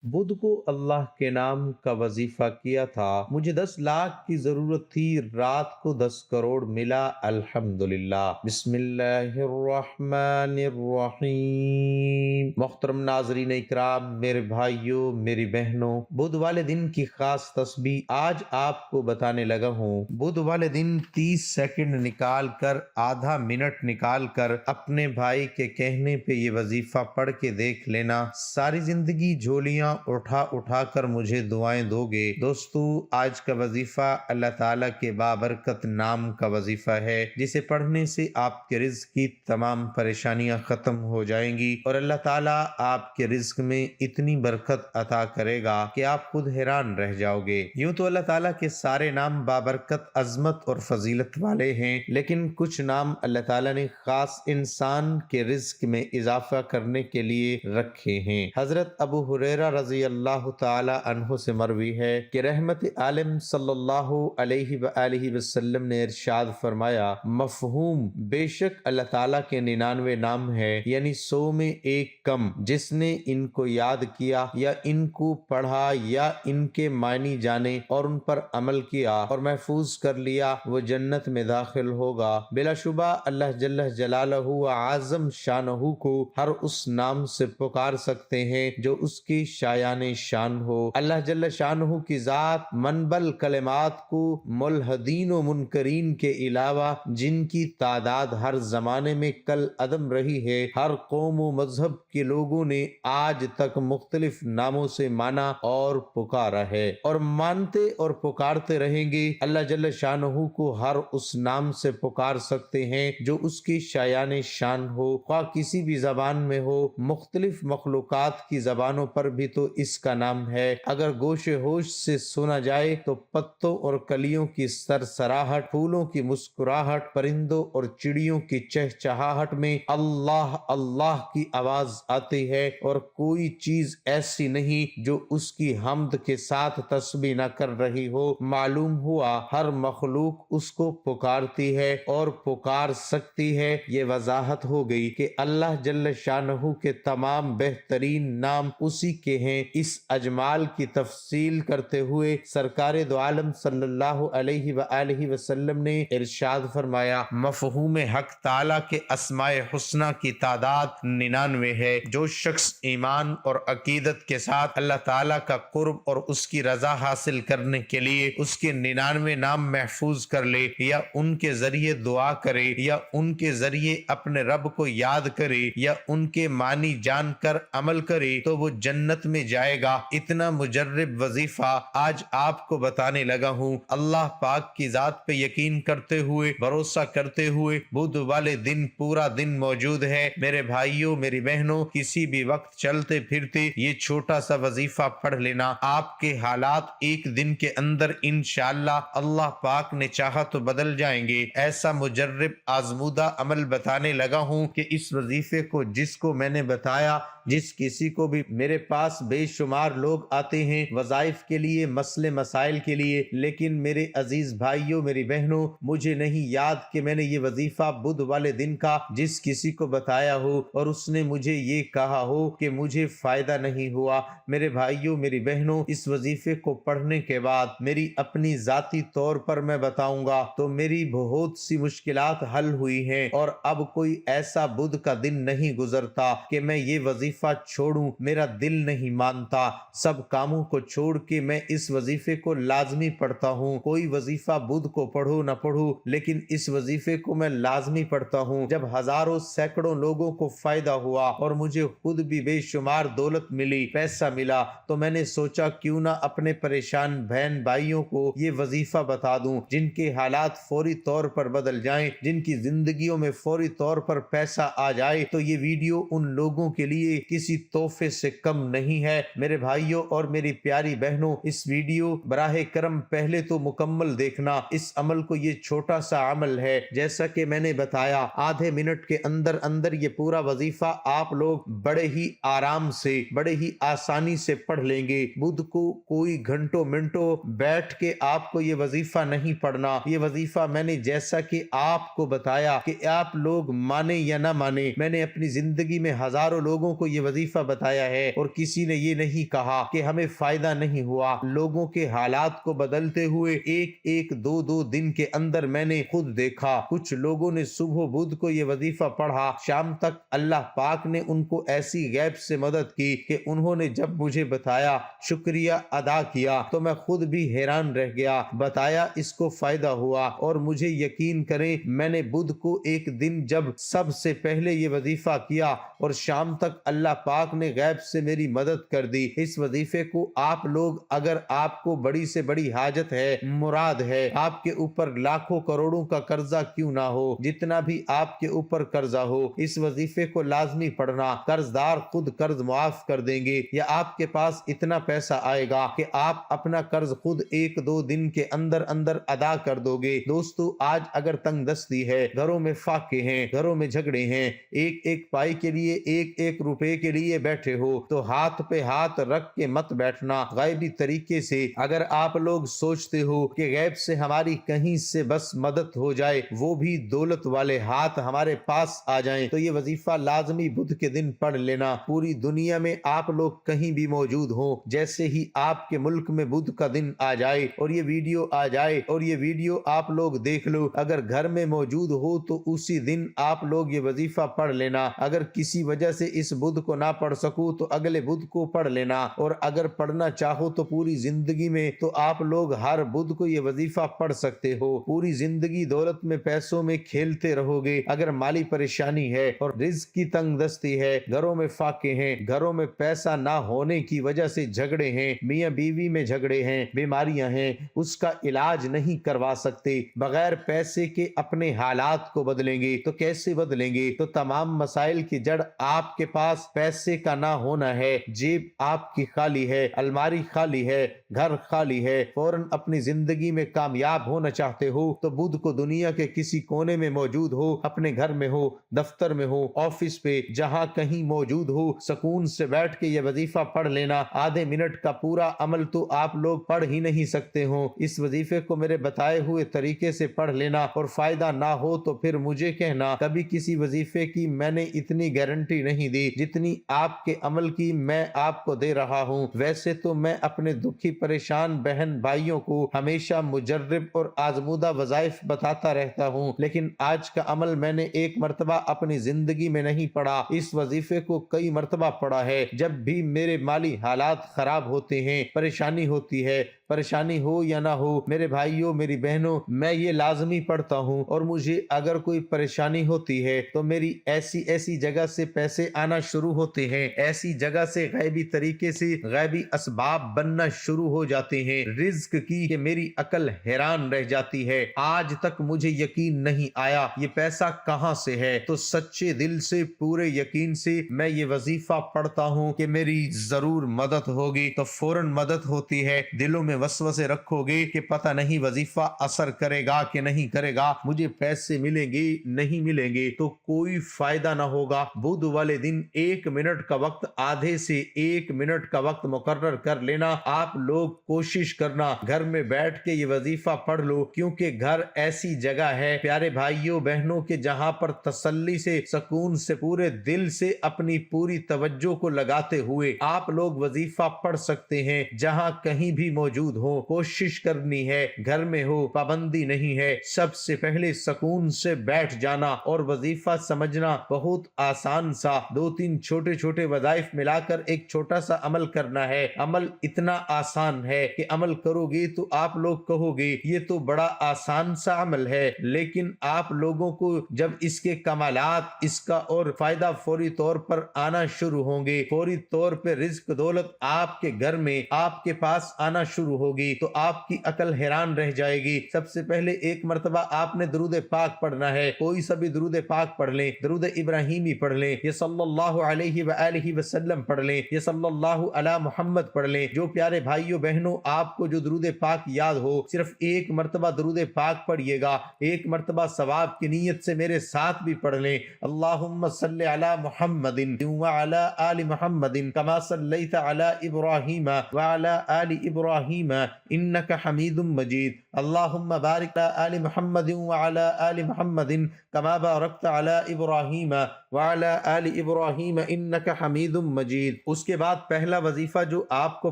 بدھ کو اللہ کے نام کا وظیفہ کیا تھا، مجھے 10 لاکھ کی ضرورت تھی، رات کو 10 کروڑ ملا، الحمدللہ۔ بسم اللہ الرحمن الرحیم۔ محترم ناظرین اکرام، میرے بھائیوں، میری بہنوں، بدھ والے دن کی خاص تسبیح آج آپ کو بتانے لگا ہوں۔ بدھ والے دن 30 سیکنڈ نکال کر، آدھا منٹ نکال کر اپنے بھائی کے کہنے پہ یہ وظیفہ پڑھ کے دیکھ لینا، ساری زندگی جھولیاں اٹھا اٹھا کر مجھے دعائیں دو گے۔ دوستو، آج کا وظیفہ اللہ تعالیٰ کے بابرکت نام کا وظیفہ ہے، جسے پڑھنے سے آپ کے رزق کی تمام پریشانیاں ختم ہو جائیں گی اور اللہ تعالیٰ آپ کے رزق میں اتنی برکت عطا کرے گا کہ آپ خود حیران رہ جاؤ گے۔ یوں تو اللہ تعالیٰ کے سارے نام بابرکت، عظمت اور فضیلت والے ہیں، لیکن کچھ نام اللہ تعالیٰ نے خاص انسان کے رزق میں اضافہ کرنے کے لیے رکھے ہیں۔ حضرت ابو ہریرہ رضی اللہ تعالی عنہ سے مروی ہے کہ رحمت عالم صلی اللہ علیہ وآلہ وسلم نے ارشاد فرمایا، مفہوم: بے شک اللہ تعالیٰ کے 99 نام ہے، یعنی 100 میں ایک کم، جس نے ان کو یاد کیا یا ان کو پڑھا یا ان کے معنی جانے اور ان پر عمل کیا اور محفوظ کر لیا، وہ جنت میں داخل ہوگا۔ بلا شبہ اللہ جل جلالہ و اعظم شانہ کو ہر اس نام سے پکار سکتے ہیں جو اس کی شایان شان ہو۔ اللہ جل شانہ کی ذات منبل کلمات کو ملحدین و منکرین کے علاوہ، جن کی تعداد ہر زمانے میں کل عدم رہی ہے، ہر قوم و مذہب کے لوگوں نے آج تک مختلف ناموں سے مانا اور پکارا ہے اور مانتے اور پکارتے رہیں گے۔ اللہ جل شانہ کو ہر اس نام سے پکار سکتے ہیں جو اس کی شایان شان ہو، خواہ کسی بھی زبان میں ہو۔ مختلف مخلوقات کی زبانوں پر بھی تو اس کا نام ہے۔ اگر گوش ہوش سے سنا جائے تو پتوں اور کلیوں کی سرسراہٹ، پھولوں کی مسکراہٹ، پرندوں اور چڑیوں کی چہچہاہٹ میں اللہ اللہ کی آواز آتی ہے، اور کوئی چیز ایسی نہیں جو اس کی حمد کے ساتھ تسبیح نہ کر رہی ہو۔ معلوم ہوا ہر مخلوق اس کو پکارتی ہے اور پکار سکتی ہے۔ یہ وضاحت ہو گئی کہ اللہ جل شانہ کے تمام بہترین نام اسی کے ہیں۔ اس اجمال کی تفصیل کرتے ہوئے سرکار دو عالم صلی اللہ علیہ وآلہ وسلم نے ارشاد فرمایا، مفہوم حق تعالیٰ کے اسماء حسنہ کی تعداد 99 ہے۔ جو شخص ایمان اور عقیدت کے ساتھ اللہ تعالیٰ کا قرب اور اس کی رضا حاصل کرنے کے لیے اس کے 99 نام محفوظ کر لے، یا ان کے ذریعے دعا کرے، یا ان کے ذریعے اپنے رب کو یاد کرے، یا ان کے معنی جان کر عمل کرے، تو وہ جنت میں جائے گا۔ اتنا مجرب وظیفہ آج آپ کو بتانے لگا ہوں۔ اللہ پاک کی ذات پہ یقین کرتے ہوئے، بھروسہ کرتے ہوئے، بدھ والے دن پورا دن موجود ہے۔ میرے بھائیوں، میری بہنوں، کسی بھی وقت چلتے پھرتے یہ چھوٹا سا وظیفہ پڑھ لینا، آپ کے حالات ایک دن کے اندر انشاءاللہ اللہ پاک نے چاہا تو بدل جائیں گے۔ ایسا مجرب آزمودہ عمل بتانے لگا ہوں کہ اس وظیفے کو جس کو میں نے بتایا، جس کسی کو بھی، میرے پاس بے شمار لوگ آتے ہیں وظائف کے لیے، مسئلے مسائل کے لیے، لیکن میرے عزیز بھائیوں، میری بہنوں، مجھے نہیں یاد کہ میں نے یہ وظیفہ بدھ والے دن کا جس کسی کو بتایا ہو اور اس نے مجھے یہ کہا ہو کہ مجھے فائدہ نہیں ہوا۔ میرے بھائیوں، میری بہنوں، اس وظیفے کو پڑھنے کے بعد میری اپنی ذاتی طور پر میں بتاؤں گا تو میری بہت سی مشکلات حل ہوئی ہیں، اور اب کوئی ایسا بدھ کا دن نہیں گزرتا کہ میں یہ وظیفہ چھوڑوں۔ میرا دل نہیں مانتا، سب کاموں کو چھوڑ کے میں اس وظیفے کو لازمی پڑھتا ہوں۔ کوئی وظیفہ بدھ کو پڑھو نہ پڑھو، لیکن اس وظیفے کو میں لازمی پڑھتا ہوں۔ جب ہزاروں سینکڑوں لوگوں کو فائدہ ہوا اور مجھے خود بھی بے شمار دولت ملی، پیسہ ملا، تو میں نے سوچا کیوں نہ اپنے پریشان بہن بھائیوں کو یہ وظیفہ بتا دوں، جن کے حالات فوری طور پر بدل جائیں، جن کی زندگیوں میں فوری طور پر پیسہ آ جائے۔ تو یہ ویڈیو ان لوگوں کے لیے کسی تحفے سے کم نہیں ہے۔ میرے بھائیوں اور میری پیاری بہنوں، اس ویڈیو براہ کرم پہلے تو مکمل دیکھنا۔ اس عمل کو، یہ چھوٹا سا عمل ہے، جیسا کہ میں نے بتایا، آدھے منٹ کے اندر اندر یہ پورا وظیفہ آپ لوگ بڑے ہی آرام سے، بڑے ہی آسانی سے پڑھ لیں گے۔ بدھ کو کوئی گھنٹوں منٹوں بیٹھ کے آپ کو یہ وظیفہ نہیں پڑھنا۔ یہ وظیفہ میں نے جیسا کہ آپ کو بتایا کہ آپ لوگ مانے یا نہ مانے، میں نے اپنی زندگی میں ہزاروں لوگوں کو یہ وظیفہ بتایا ہے اور کسی نے یہ نہیں کہا کہ ہمیں فائدہ نہیں ہوا۔ لوگوں کے حالات کو بدلتے ہوئے ایک ایک دو دو دن کے اندر میں نے خود دیکھا، کچھ لوگوں نے صبح بدھ کو یہ وظیفہ پڑھا، شام تک اللہ پاک نے ان کو ایسی غیب سے مدد کی کہ انہوں نے جب مجھے بتایا، شکریہ ادا کیا تو میں خود بھی حیران رہ گیا۔ بتایا اس کو فائدہ ہوا، اور مجھے یقین کریں میں نے بدھ کو ایک دن جب سب سے پہلے یہ وظیفہ کیا اور شام تک اللہ پاک نے غیب سے میری مدد کر دی۔ اس وظیفے کو آپ لوگ، اگر آپ کو بڑی سے بڑی حاجت ہے، مراد ہے، آپ کے اوپر لاکھوں کروڑوں کا قرضہ کیوں نہ ہو، جتنا بھی آپ کے اوپر قرضہ ہو، اس وظیفے کو لازمی پڑھنا۔ قرض دار خود قرض معاف کر دیں گے، یا آپ کے پاس اتنا پیسہ آئے گا کہ آپ اپنا قرض خود ایک دو دن کے اندر اندر ادا کر دو گے۔ دوستو، آج اگر تنگ دستی ہے، گھروں میں فاقے ہیں، گھروں میں جھگڑے ہیں، ایک ایک پائی کے لیے، ایک ایک روپے کے لیے بیٹھے ہو، تو ہاتھ پہ ہاتھ رکھ کے مت بیٹھنا۔ غیبی طریقے سے اگر آپ لوگ سوچتے ہو کہ غیب سے ہماری کہیں سے بس مدد ہو جائے، وہ بھی دولت والے ہاتھ ہمارے پاس آ جائیں، تو یہ وظیفہ لازمی بدھ کے دن پڑھ لینا۔ پوری دنیا میں آپ لوگ کہیں بھی موجود ہوں، جیسے ہی آپ کے ملک میں بدھ کا دن آ جائے اور یہ ویڈیو آ جائے اور یہ ویڈیو آپ لوگ دیکھ لو، اگر گھر میں موجود ہو تو اسی دن آپ لوگ یہ وظیفہ پڑھ لینا۔ اگر کسی وجہ سے اس بدھ کو نہ پڑھ سکو تو اگلے بدھ کو پڑھ لینا، اور اگر پڑھنا چاہو تو پوری زندگی میں تو آپ لوگ ہر بدھ کو یہ وظیفہ پڑھ سکتے ہو۔ پوری زندگی دولت میں، پیسوں میں کھیلتے رہو گے، اگر مالی پریشانی ہے اور رزق کی تنگ دستی ہے، گھروں میں فاقے ہیں، گھروں میں پیسہ نہ ہونے کی وجہ سے جھگڑے ہیں، میاں بیوی میں جھگڑے ہیں، بیماریاں ہیں، اس کا علاج نہیں کروا سکتے، بغیر پیسے کے اپنے حالات کو بدلیں گے تو کیسے بدلیں گے؟ تو تمام مسائل کی جڑ آپ کے پاس پیسے کا نہ ہونا ہے۔ جیب آپ کی خالی ہے، الماری خالی ہے، گھر خالی ہے، فوراً اپنی زندگی میں کامیاب ہونا چاہتے ہو تو بدھ کو دنیا کے کسی کونے میں موجود ہو، اپنے گھر میں ہو، دفتر میں ہو، آفس پہ، جہاں کہیں موجود ہو، سکون سے بیٹھ کے یہ وظیفہ پڑھ لینا۔ آدھے منٹ کا پورا عمل تو آپ لوگ پڑھ ہی نہیں سکتے ہو۔ اس وظیفے کو میرے بتائے ہوئے طریقے سے پڑھ لینا، اور فائدہ نہ ہو تو پھر مجھے کہنا۔ کبھی کسی وظیفے کی میں نے اتنی گارنٹی نہیں دی جتنی آپ کے عمل کی میں آپ کو دے رہا ہوں۔ ویسے تو میں اپنے دکھی پریشان بہن بھائیوں کو ہمیشہ مجرب اور آزمودہ وظائف بتاتا رہتا ہوں، لیکن آج کا عمل میں نے ایک مرتبہ اپنی زندگی میں نہیں پڑھا، اس وظیفے کو کئی مرتبہ پڑھا ہے۔ جب بھی میرے مالی حالات خراب ہوتے ہیں، پریشانی ہوتی ہے، پریشانی ہو یا نہ ہو، میرے بھائیوں میری بہنوں، میں یہ لازمی پڑھتا ہوں۔ اور مجھے اگر کوئی پریشانی ہوتی ہے تو میری ایسی جگہ سے پیسے آنا شروع ہوتے ہیں، ایسی جگہ سے غیبی طریقے سے غیبی اسباب بننا شروع ہو جاتے ہیں رزق کی کہ میری عقل حیران رہ جاتی ہے۔ آج تک مجھے یقین نہیں آیا یہ پیسہ کہاں سے ہے، تو سچے دل سے، پورے یقین سے میں یہ وظیفہ پڑھتا ہوں کہ میری ضرور مدد ہوگی، تو فوراً مدد ہوتی ہے۔ دلوں میں وسوسے رکھو گے کہ پتہ نہیں وظیفہ اثر کرے گا کہ نہیں کرے گا، مجھے پیسے ملیں گے نہیں ملیں گے، تو کوئی فائدہ نہ ہوگا۔ بدھ والے دن 1 منٹ کا وقت، آدھے سے 1 منٹ کا وقت مقرر کر لینا۔ آپ لوگ کوشش کرنا گھر میں بیٹھ کے یہ وظیفہ پڑھ لو، کیونکہ گھر ایسی جگہ ہے پیارے بھائیوں بہنوں کے جہاں پر تسلی سے، سکون سے، پورے دل سے اپنی پوری توجہ کو لگاتے ہوئے آپ لوگ وظیفہ پڑھ سکتے ہیں، جہاں کہیں بھی موجود ہو۔ کوشش کرنی ہے، گھر میں ہو، پابندی نہیں ہے، سب سے پہلے سکون سے بیٹھ جانا اور وظیفہ سمجھنا بہت آسان سا 2-3 چھوٹے چھوٹے وظائف ملا کر ایک چھوٹا سا عمل کرنا ہے۔ عمل اتنا آسان ہے کہ عمل کرو گے تو آپ لوگ کہو گے یہ تو بڑا آسان سا عمل ہے، لیکن آپ لوگوں کو جب اس کے کمالات، اس کا اور فائدہ فوری طور پر آنا شروع ہوں گے، فوری طور پہ رزق دولت آپ کے گھر میں، آپ کے پاس آنا شروع ہوگی، تو آپ کی عقل حیران رہ جائے گی۔ سب سے پہلے ایک مرتبہ آپ نے درود پاک پڑھنا ہے، کوئی سا بھی درود پاک پڑھ لیں، درود ابراہیمی پڑھ لیں، یہ صلی اللہ علیہ وآلہ وسلم پڑھ لیں، یہ صلی اللہ علی محمد پڑھ لیں۔ جو پیارے بھائیوں بہنوں آپ کو جو درود پاک یاد ہو، صرف ایک مرتبہ درود پاک پڑھیے گا، ایک مرتبہ ثواب کی نیت سے میرے ساتھ بھی پڑھ لیں۔ اللہم صلی علی محمد وعلی آل محمد کما صلیت علی ابراہیم وعلی آل ابراہیم انک حمید مجید۔ اللہم بارک علی آل محمد وعلی آل محمد کما بارکت علی ابراہیم وعلی آل ابراہیم انک حمید مجید۔ اس کے بعد پہلا وظیفہ جو آپ کو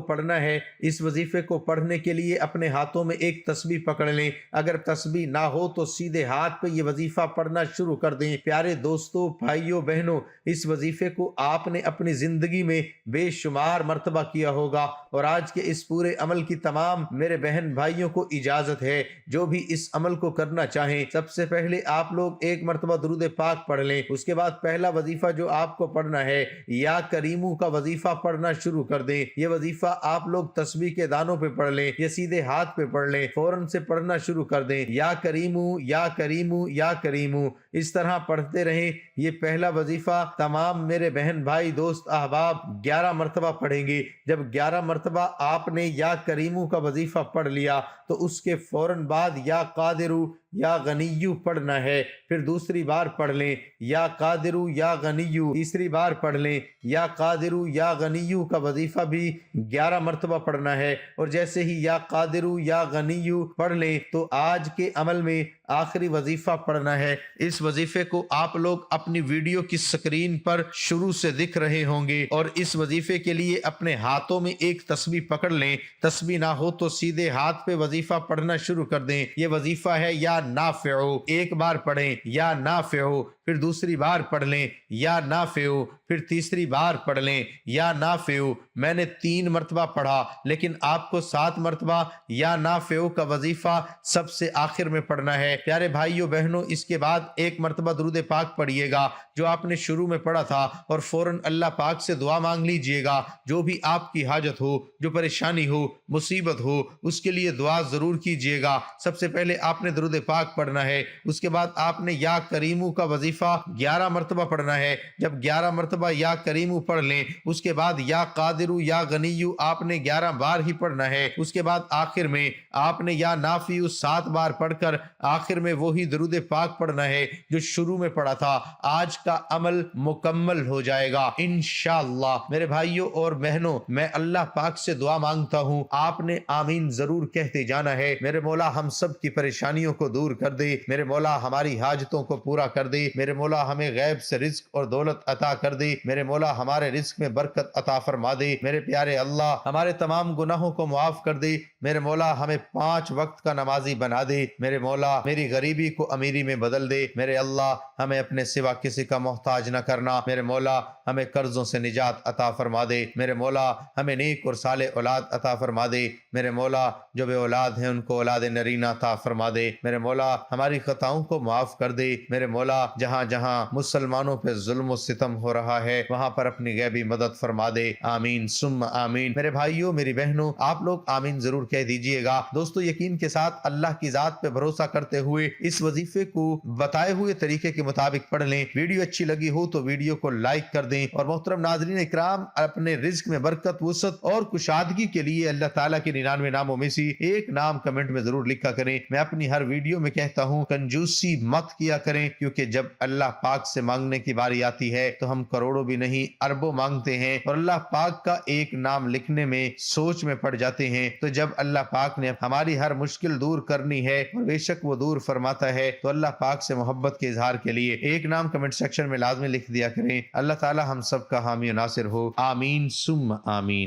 پڑھنا ہے، اس وظیفے کو پڑھنے کے لیے اپنے ہاتھوں میں ایک تسبیح پکڑ لیں، اگر تسبیح نہ ہو تو سیدھے ہاتھ پہ یہ وظیفہ پڑھنا شروع کر دیں۔ پیارے دوستو، بھائیوں، بہنوں، اس وظیفے کو آپ نے اپنی زندگی میں بے شمار مرتبہ کیا ہوگا، اور آج کے اس پورے عمل کی تمام میرے بہن بھائیوں کو اجازت ہے جو بھی اس عمل کو کرنا چاہیں۔ سب سے پہلے آپ لوگ ایک مرتبہ درود پاک پڑھ لیں، اس کے بعد پہلا وظیفہ جو آپ کو پڑھنا ہے یا کریمو کا وظیفہ پڑھنا شروع کر دیں۔ یہ وظیفہ آپ لوگ تسبیح کے دانوں پہ پڑھ لیں یا سیدھے ہاتھ پہ پڑھ لیں، فوراً سے پڑھنا شروع کر دیں، یا کریمو یا کریمو یا کریمو، اس طرح پڑھتے رہیں۔ یہ پہلا وظیفہ تمام میرے بہن بھائی دوست احباب 11 مرتبہ پڑھیں گے۔ جب 11 مرتبہ آپ نے یا کریمو کا وظیفہ پڑھ لیا تو اس کے فوراً بعد یا قادرو یا غنیو پڑھنا ہے، پھر دوسری بار پڑھ لیں یا قادرو یا غنیو، تیسری بار پڑھ لیں یا قادرو یا غنیو کا وظیفہ بھی 11 مرتبہ پڑھنا ہے، اور جیسے ہی یا قادرو یا غنیو پڑھ لیں تو آج کے عمل میں آخری وظیفہ پڑھنا ہے۔ اس وظیفے کو آپ لوگ اپنی ویڈیو کی سکرین پر شروع سے دکھ رہے ہوں گے، اور اس وظیفے کے لیے اپنے ہاتھوں میں ایک تسبیح پکڑ لیں، تسبیح نہ ہو تو سیدھے ہاتھ پہ وظیفہ پڑھنا شروع کر دیں۔ یہ وظیفہ ہے یا نافعو، ایک بار پڑھیں یا نافعو، پھر دوسری بار پڑھ لیں یا نافعو، پھر تیسری بار پڑھ لیں یا نافعو۔ میں نے 3 مرتبہ پڑھا، لیکن آپ کو 7 مرتبہ یا نافعو کا وظیفہ سب سے آخر میں پڑھنا ہے۔ پیارے بھائیوں بہنوں، اس کے بعد ایک مرتبہ درود پاک پڑھیے گا جو آپ نے شروع میں پڑھا تھا، اور فوراً اللہ پاک سے دعا مانگ لیجئے گا۔ جو بھی آپ کی حاجت ہو، جو پریشانی ہو، مصیبت ہو، اس کے لیے دعا ضرور کیجئے گا۔ سب سے پہلے آپ نے درود پاک پڑھنا ہے، اس کے بعد آپ نے یا کریمو کا وظیفہ 11 مرتبہ پڑھنا ہے۔ جب 11 مرتبہ یا کریمو پڑھ لیں، اس کے بعد یا قادرو یا غنیو آپ نے 11 بار ہی پڑھنا ہے۔ اس کے بعد آخر میں آپ نے یا نافعو 7 بار پڑھ کر آخر میں وہی درود پاک پڑھنا ہے جو شروع میں پڑھا تھا۔ آج کا عمل مکمل ہو جائے گا انشاءاللہ۔ میرے بھائیوں اور بہنوں، میں اللہ پاک سے دعا مانگتا ہوں، آپ نے آمین ضرور کہتے جانا ہے۔ میرے مولا ہم سب کی پریشانیوں کو دور کر دے، میرے مولا ہماری حاجتوں کو پورا کر دے، میرے مولا ہمیں غیب سے رزق اور دولت عطا کر دے، میرے مولا ہمارے رزق میں برکت عطا فرما دے، میرے پیارے اللہ ہمارے تمام گناہوں کو معاف کر دے، میرے مولا ہمیں 5 وقت کا نمازی بنا دے، میرے مولا میری غریبی کو امیری میں بدل دے، میرے اللہ ہمیں اپنے سوا کسی کا محتاج نہ کرنا، میرے مولا ہمیں قرضوں سے نجات عطا فرما دے، میرے مولا ہمیں نیک اور صالح اولاد عطا فرما دے، میرے مولا جو بے اولاد ہیں ان کو اولاد نرینہ عطا فرما دے، میرے مولا ہماری خطاؤں کو معاف کر دے، میرے مولا جہاں جہاں مسلمانوں پہ ظلم و ستم ہو رہا ہے وہاں پر اپنی غیبی مدد فرما دے، آمین ثم آمین۔ میرے بھائیوں میری بہنوں، آپ لوگ آمین ضرور کہہ دیجئے گا۔ دوستو یقین کے ساتھ اللہ کی ذات پہ بھروسہ کرتے ہوئے اس وظیفے کو بتائے ہوئے طریقے کے مطابق پڑھ لیں۔ ویڈیو اچھی لگی ہو تو ویڈیو کو لائک کر دیں، اور محترم ناظرین اکرام، اپنے رزق میں برکت، وسعت اور کشادگی کے لیے اللہ تعالیٰ کے 99 ناموں میں سے ایک نام کمنٹ میں ضرور لکھا کریں۔ میں اپنی ہر ویڈیو میں کہتا ہوں کنجوسی مت کیا کریں، کیونکہ جب اللہ پاک سے مانگنے کی باری آتی ہے تو ہم کروڑوں بھی نہیں اربوں مانگتے ہیں، اور اللہ پاک کا ایک نام لکھنے میں سوچ میں پڑ جاتے ہیں۔ تو جب اللہ پاک نے ہماری ہر مشکل دور کرنی ہے، اور بے شک وہ دور فرماتا ہے، تو اللہ پاک سے محبت کے اظہار کے لیے ایک نام کمنٹ سیکشن میں لازمی لکھ دیا کریں۔ اللہ تعالی ہم سب کا حامی و ناصر ہو، آمین ثم آمین۔